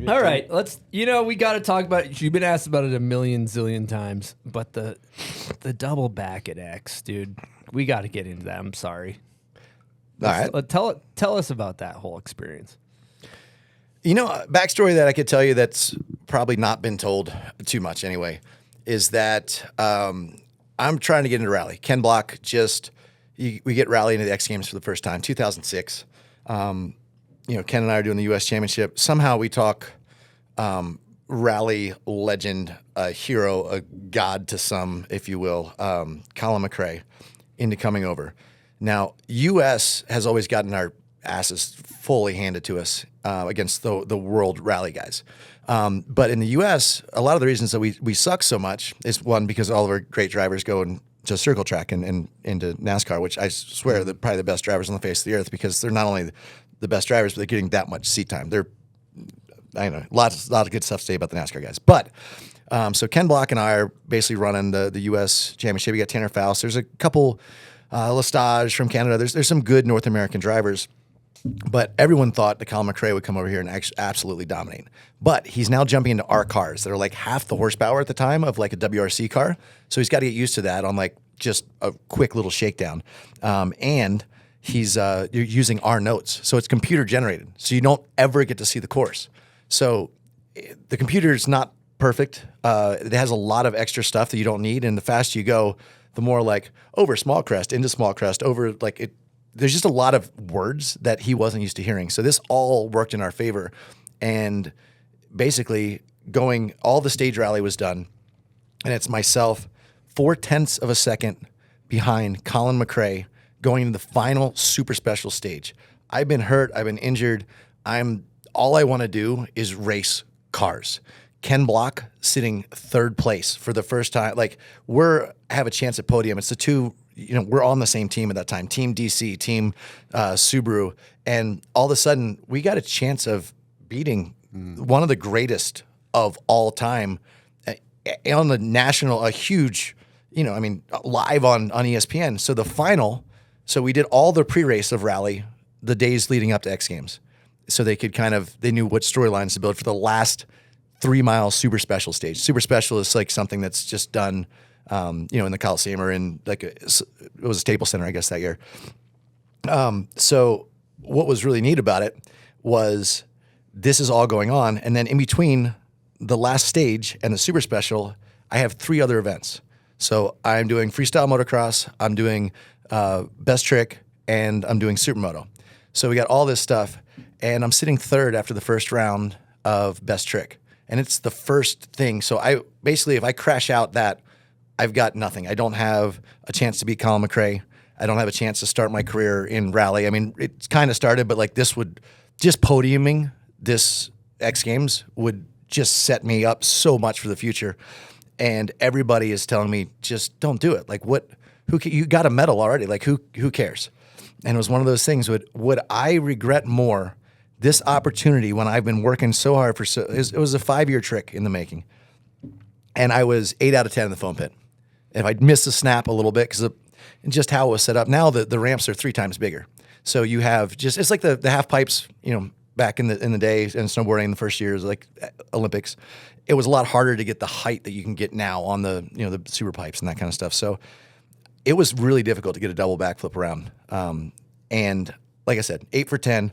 All right, let's. We got to talk about it. You've been asked about it a million zillion times, but the double back at X, dude, we got to get into that. I'm sorry. All right. Tell us about that whole experience. Backstory that I could tell you that's probably not been told too much anyway is that I'm trying to get into rally. Ken Block we get rally into the X Games for the first time, 2006. Ken and I are doing the U.S. Championship. Somehow we talk rally legend, a hero, a god to some, if you will, Colin McRae, into coming over. Now, U.S. has always gotten our asses fully handed to us against the world rally guys. But in the U.S., a lot of the reasons that we suck so much is, one, because all of our great drivers go into circle track and into NASCAR, which I swear they're probably the best drivers on the face of the earth, because they're not only the best drivers, but they're getting that much seat time. I know, lots of good stuff to say about the NASCAR guys. But so Ken Block and I are basically running the U.S. Championship. We got Tanner Faust. There's a couple, Lestage from Canada. There's some good North American drivers. But everyone thought that Colin McRae would come over here and absolutely dominate. But he's now jumping into our cars that are like half the horsepower at the time of like a WRC car. So he's got to get used to that on like just a quick little shakedown. And he's you're using our notes. So it's computer generated. So you don't ever get to see the course. So the computer is not perfect. It has a lot of extra stuff that you don't need. And the faster you go, the more like over small crest, into small crest, over like it. There's just a lot of words that he wasn't used to hearing. So this all worked in our favor. And basically all the stage rally was done. And it's myself 0.4 of a second behind Colin McRae going into the final super special stage. I've been hurt. I've been injured. All I want to do is race cars. Ken Block sitting third place for the first time. Like have a chance at podium. It's the two, we're on the same team at that time. Team DC, Team Subaru. And all of a sudden we got a chance of beating one of the greatest of all time on the national, a huge, live on ESPN. So the final, we did all the pre-race of rally the days leading up to X Games. So they could they knew what storylines to build for the last 3 mile super special stage. Super special is like something that's just done, in the Coliseum or in it was a Staples Center, I guess, that year. So what was really neat about it was this is all going on. And then in between the last stage and the super special, I have 3 other events. So I'm doing freestyle motocross, I'm doing best trick, and I'm doing supermoto. So we got all this stuff, and I'm sitting third after the first round of best trick. And it's the first thing. So if I crash out that, I've got nothing. I don't have a chance to beat Colin McRae. I don't have a chance to start my career in rally. I mean, it's kind of started, but like this would just podiuming this X Games would just set me up so much for the future. And everybody is telling me, just don't do it. Like you got a medal already. Like who cares? And it was one of those things. Would I regret more this opportunity when I've been working so hard it was a 5-year trick in the making. And I was 8 out of 10 in the foam pit. If I'd missed a snap a little bit, because just how it was set up, now the ramps are 3 times bigger. So you have it's like the half pipes, back in the day, and snowboarding in the first years, like Olympics. It was a lot harder to get the height that you can get now on the, the super pipes and that kind of stuff. So it was really difficult to get a double backflip around. And like I said, 8 for 10.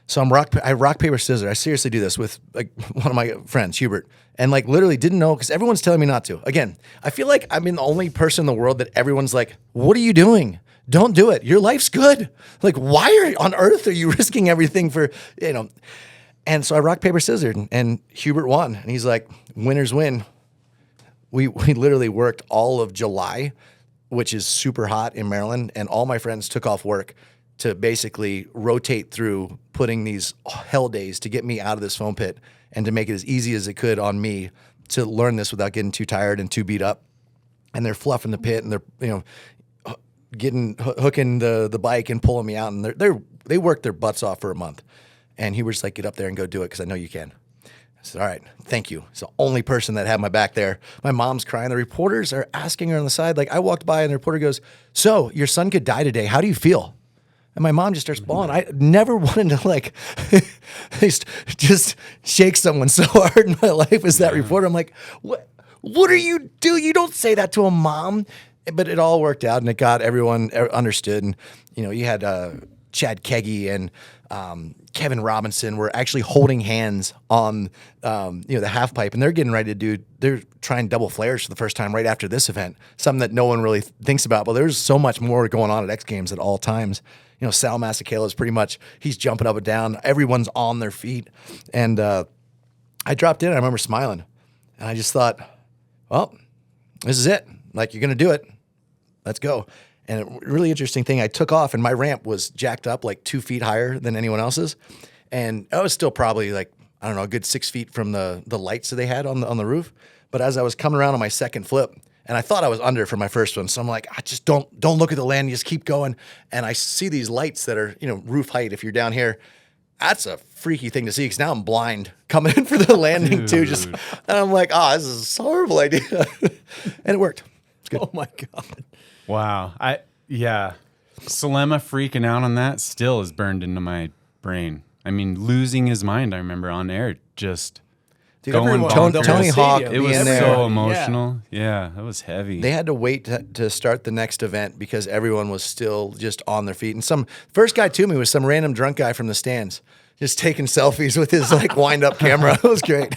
So I rock, paper, scissors. I seriously do this with like one of my friends, Hubert, and like literally didn't know because everyone's telling me not to. Again, I feel like I'm the only person in the world that everyone's like, what are you doing? Don't do it. Your life's good. Like, why on earth are you risking everything for, And so I rock, paper, scissors, and Hubert won. And he's like, winners win. We literally worked all of July, which is super hot in Maryland, and all my friends took off work to basically rotate through putting these hell days to get me out of this foam pit and to make it as easy as it could on me to learn this without getting too tired and too beat up. And they're fluffing the pit and they're, hooking the bike and pulling me out. And they worked their butts off for a month. And he was like, get up there and go do it because I know you can. I said, all right, thank you. It's the only person that had my back there. My mom's crying. The reporters are asking her on the side. Like I walked by and the reporter goes, so your son could die today. How do you feel? And my mom just starts bawling. I never wanted to like just shake someone so hard in my life as that reporter. I'm like, what are you doing? You don't say that to a mom. But it all worked out, and it got everyone understood. And you had Chad Keggy and Kevin Robinson were actually holding hands on the half pipe, and they're getting ready to they're trying double flares for the first time right after this event, something that no one really thinks about. But there's so much more going on at X Games at all times. Sal Masakela is pretty much, he's jumping up and down. Everyone's on their feet. And I dropped in, and I remember smiling. And I just thought, well, this is it. Like, you're going to do it. Let's go. And a really interesting thing, I took off, and my ramp was jacked up like 2 feet higher than anyone else's. And I was still probably like, I don't know, a good 6 feet from the lights that they had on the roof. But as I was coming around on my second flip, and I thought I was under for my first one, so I'm like, I just don't look at the land, you just keep going. And I see these lights that are, roof height if you're down here. That's a freaky thing to see, because now I'm blind coming in for the landing too. And I'm like, this is a horrible idea. And it worked. It's good. Oh my God. Wow. Salema freaking out on that still is burned into my brain. I mean, losing his mind, I remember on air, just going bonkers. Tony Hawk. It was so emotional. Yeah, that was heavy. They had to wait to start the next event because everyone was still just on their feet. And first guy to me was some random drunk guy from the stands, just taking selfies with his like wind up camera. It was great.